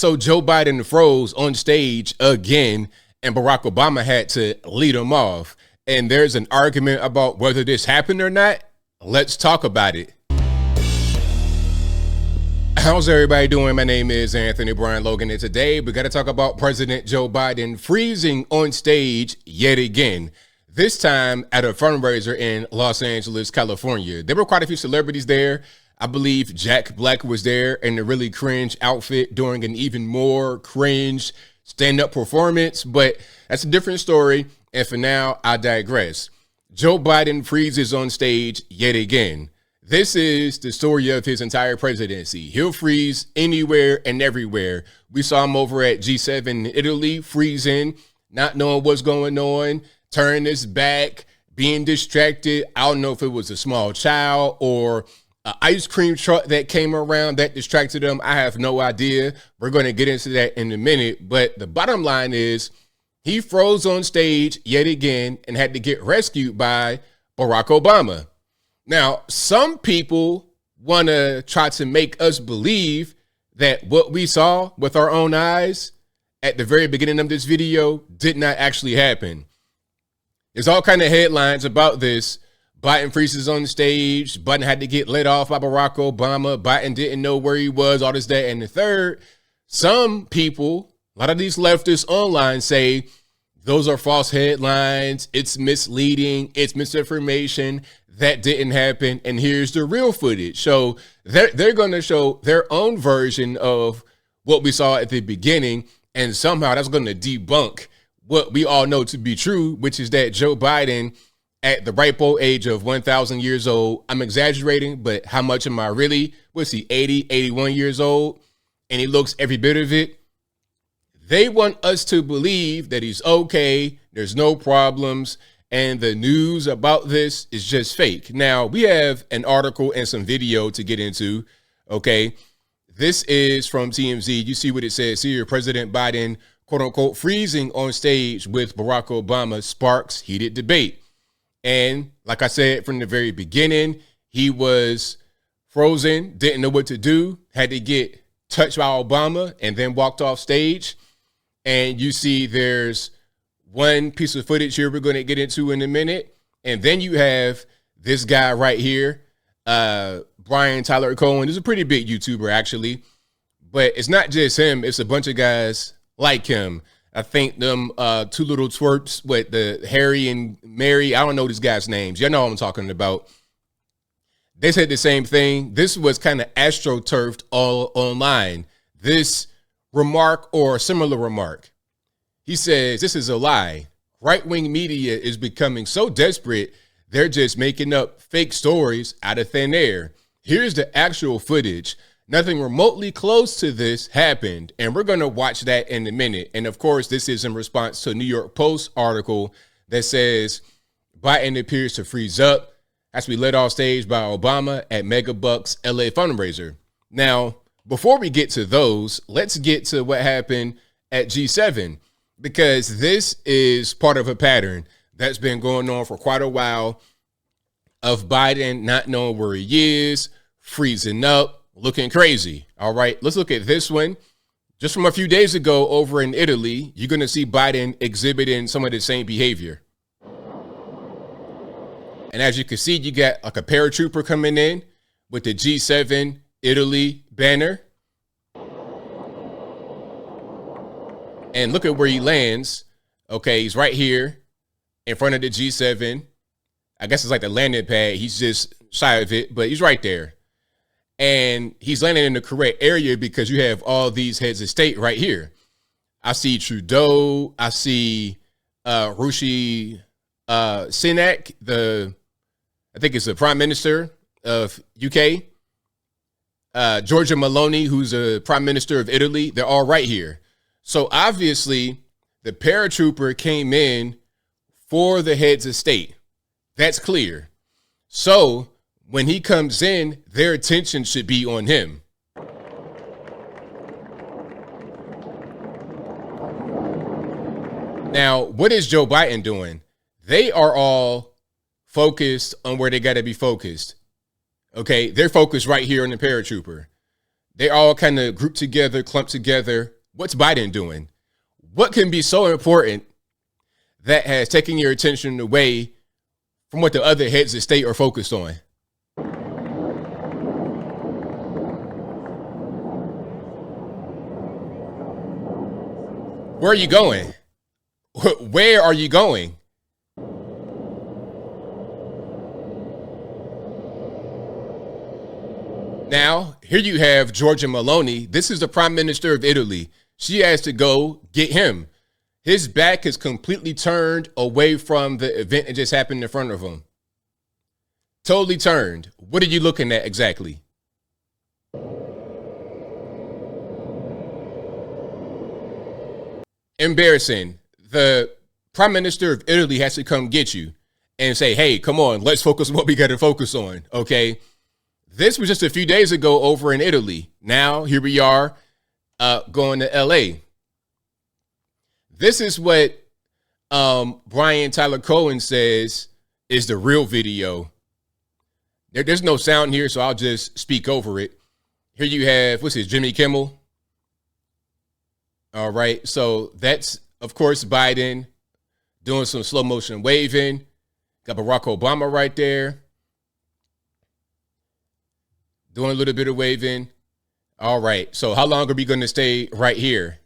So Joe Biden froze on stage again, and Barack Obama had to lead him off. And there's an argument about whether this happened or not. Let's talk about it. How's everybody doing? My name is Anthony Brian Logan, and today we got to talk about President Joe Biden freezing on stage yet again. This time at a fundraiser in Los Angeles, California. There were quite a few celebrities there. I believe Jack Black was there in a really cringe outfit during an even more cringe stand-up performance, but that's a different story. And for now, I digress. Joe Biden freezes on stage yet again. This is the story of his entire presidency. He'll freeze anywhere and everywhere. We saw him over at G7 in Italy, freezing, not knowing what's going on, turning his back, being distracted. I don't know if it was a small child or an ice cream truck that came around that distracted him. I have no idea. We're going to get into that in a minute. But the bottom line is he froze on stage yet again and had to get rescued by Barack Obama. Now, some people want to try to make us believe that what we saw with our own eyes at the very beginning of this video did not actually happen. There's all kind of headlines about this. Biden freezes on stage. Biden had to get let off by Barack Obama. Biden didn't know where he was, all this, that, and the third. Some people, a lot of these leftists online say those are false headlines. It's misleading. It's misinformation. That didn't happen. And here's the real footage. So they're going to show their own version of what we saw at the beginning. And somehow that's going to debunk what we all know to be true, which is that Joe Biden, at the ripe old age of 1,000 years old, I'm exaggerating, but how much am I really? What's he, 80, 81 years old? And he looks every bit of it. They want us to believe that he's okay, there's no problems, and the news about this is just fake. Now, we have an article and some video to get into, okay? This is from TMZ. You see what it says here. President Biden, quote unquote, freezing on stage with Barack Obama sparks heated debate. And like I said from the very beginning, he was frozen, didn't know what to do, had to get touched by Obama and then walked off stage. And you see there's one piece of footage here we're going to get into in a minute. And then you have this guy right here, Brian Tyler Cohen. He's a pretty big YouTuber, actually. But it's not just him. It's a bunch of guys like him. I think them two little twerps with the Harry and Mary. I don't know these guys' names. Y'all know what I'm talking about. They said the same thing. This was kind of astroturfed all online. This remark or similar remark. He says, this is a lie. Right-wing media is becoming so desperate, they're just making up fake stories out of thin air. Here's the actual footage. Nothing remotely close to this happened, and we're going to watch that in a minute. And of course, this is in response to a New York Post article that says Biden appears to freeze up as we led off stage by Obama at Megabucks LA fundraiser. Now, before we get to those, let's get to what happened at G7, because this is part of a pattern that's been going on for quite a while of Biden not knowing where he is, freezing up, looking crazy. All right, let's look at this one. Just from a few days ago over in Italy, you're going to see Biden exhibiting some of the same behavior. And as you can see, you got like a paratrooper coming in with the G7 Italy banner. And look at where he lands. Okay, he's right here in front of the G7. I guess it's like the landing pad. He's just shy of it, but he's right there. And he's landing in the correct area because you have all these heads of state right here. I see Trudeau. I see Rishi Sunak, I think it's the Prime Minister of UK. Giorgia Meloni, who's the Prime Minister of Italy. They're all right here. So obviously, the paratrooper came in for the heads of state. That's clear. So when he comes in, their attention should be on him. Now, what is Joe Biden doing? They are all focused on where they got to be focused. Okay, they're focused right here on the paratrooper. They all kind of grouped together, clumped together. What's Biden doing? What can be so important that has taken your attention away from what the other heads of state are focused on? Where are you going? Where are you going? Now, here you have Giorgia Meloni. This is the Prime Minister of Italy. She has to go get him. His back is completely turned away from the event that just happened in front of him. Totally turned. What are you looking at exactly? Embarrassing. The Prime Minister of Italy has to come get you and say, hey, come on, let's focus on what we got to focus on, okay? This was just a few days ago over in Italy. Now, here we are going to LA. This is what Brian Tyler Cohen says is the real video. There's no sound here, so I'll just speak over it. Here you have, what's his, Jimmy Kimmel. All right, so that's, of course, Biden doing some slow motion waving. Got Barack Obama right there. Doing a little bit of waving. All right. So how long are we going to stay right here?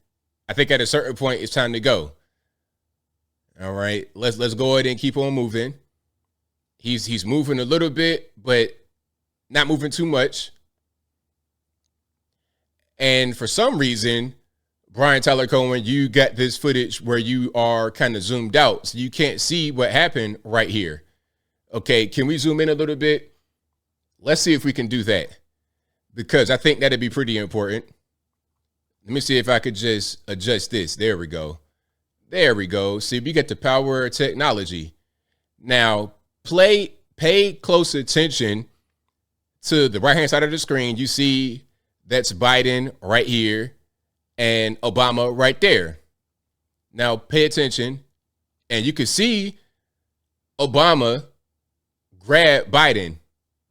I think at a certain point, it's time to go. All right. Let's go ahead and keep on moving. He's moving a little bit, but not moving too much. And for some reason, Brian Tyler Cohen, you got this footage where you are kind of zoomed out. So you can't see what happened right here. Okay. Can we zoom in a little bit? Let's see if we can do that, because I think that'd be pretty important. Let me see if I could just adjust this. There we go. There we go. See, we get the power of technology. Now, pay close attention to the right-hand side of the screen. You see that's Biden right here and Obama right there. Now, pay attention, and you can see Obama grab Biden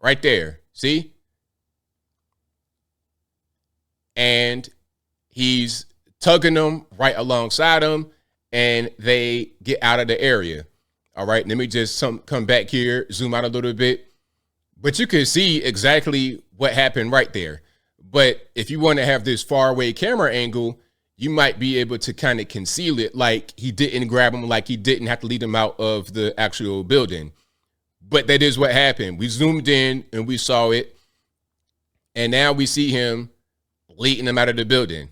right there, see? And he's tugging them right alongside him, and they get out of the area. All right, let me just come back here, zoom out a little bit. But you can see exactly what happened right there. But if you want to have this far away camera angle, you might be able to kind of conceal it, like he didn't grab him, like he didn't have to lead him out of the actual building. But that is what happened. We zoomed in and we saw it. And now we see him leading them out of the building.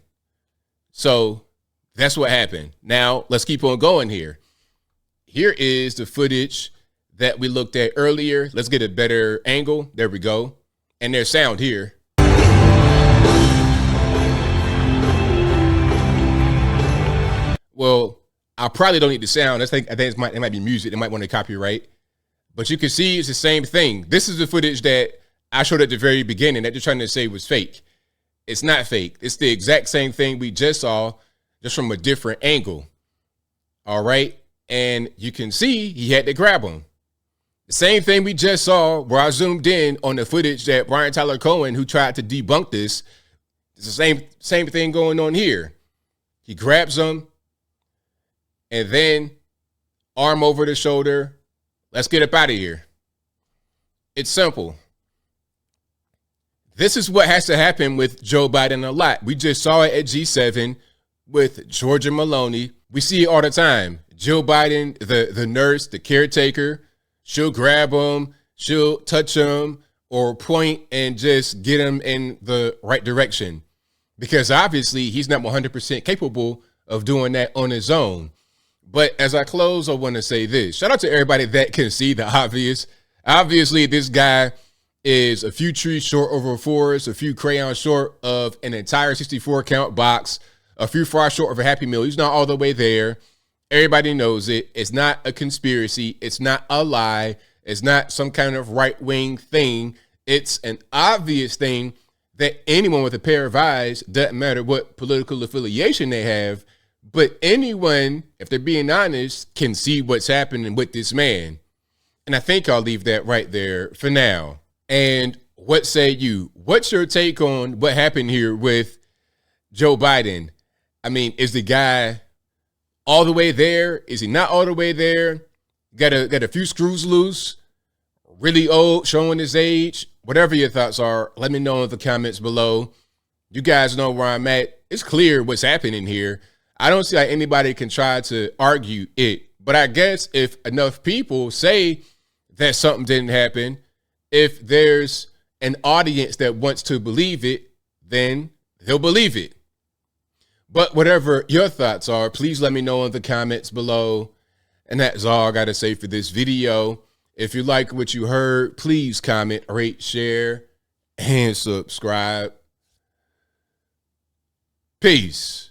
So that's what happened. Now let's keep on going here. Here is the footage that we looked at earlier. Let's get a better angle. There we go. And there's sound here. Well, I probably don't need the sound. I think it might be music. They might want to copyright. But you can see it's the same thing. This is the footage that I showed at the very beginning that they're trying to say was fake. It's not fake. It's the exact same thing we just saw, just from a different angle. All right. And you can see he had to grab him. The same thing we just saw where I zoomed in on the footage that Brian Tyler Cohen, who tried to debunk this, it's the same thing going on here. He grabs him and then arm over the shoulder. Let's get up out of here. It's simple. This is what has to happen with Joe Biden a lot. We just saw it at G7 with Giorgia Meloni. We see it all the time. Joe Biden, the nurse, the caretaker, she'll grab him, she'll touch him or point and just get him in the right direction. Because obviously he's not 100% capable of doing that on his own. But as I close, I want to say this. Shout out to everybody that can see the obvious. Obviously, this guy is a few trees short of a forest, a few crayons short of an entire 64 count box, a few fries short of a Happy Meal. He's not all the way there. Everybody knows it. It's not a conspiracy. It's not a lie. It's not some kind of right-wing thing. It's an obvious thing that anyone with a pair of eyes, doesn't matter what political affiliation they have, but anyone, if they're being honest, can see what's happening with this man. And I think I'll leave that right there for now. And what say you? What's your take on what happened here with Joe Biden? I mean, is the guy all the way there? Is he not all the way there? Got a few screws loose? Really old, showing his age? Whatever your thoughts are, let me know in the comments below. You guys know where I'm at. It's clear what's happening here. I don't see how anybody can try to argue it. But I guess if enough people say that something didn't happen, if there's an audience that wants to believe it, then they'll believe it. But whatever your thoughts are, please let me know in the comments below. And that's all I got to say for this video. If you like what you heard, please comment, rate, share, and subscribe. Peace.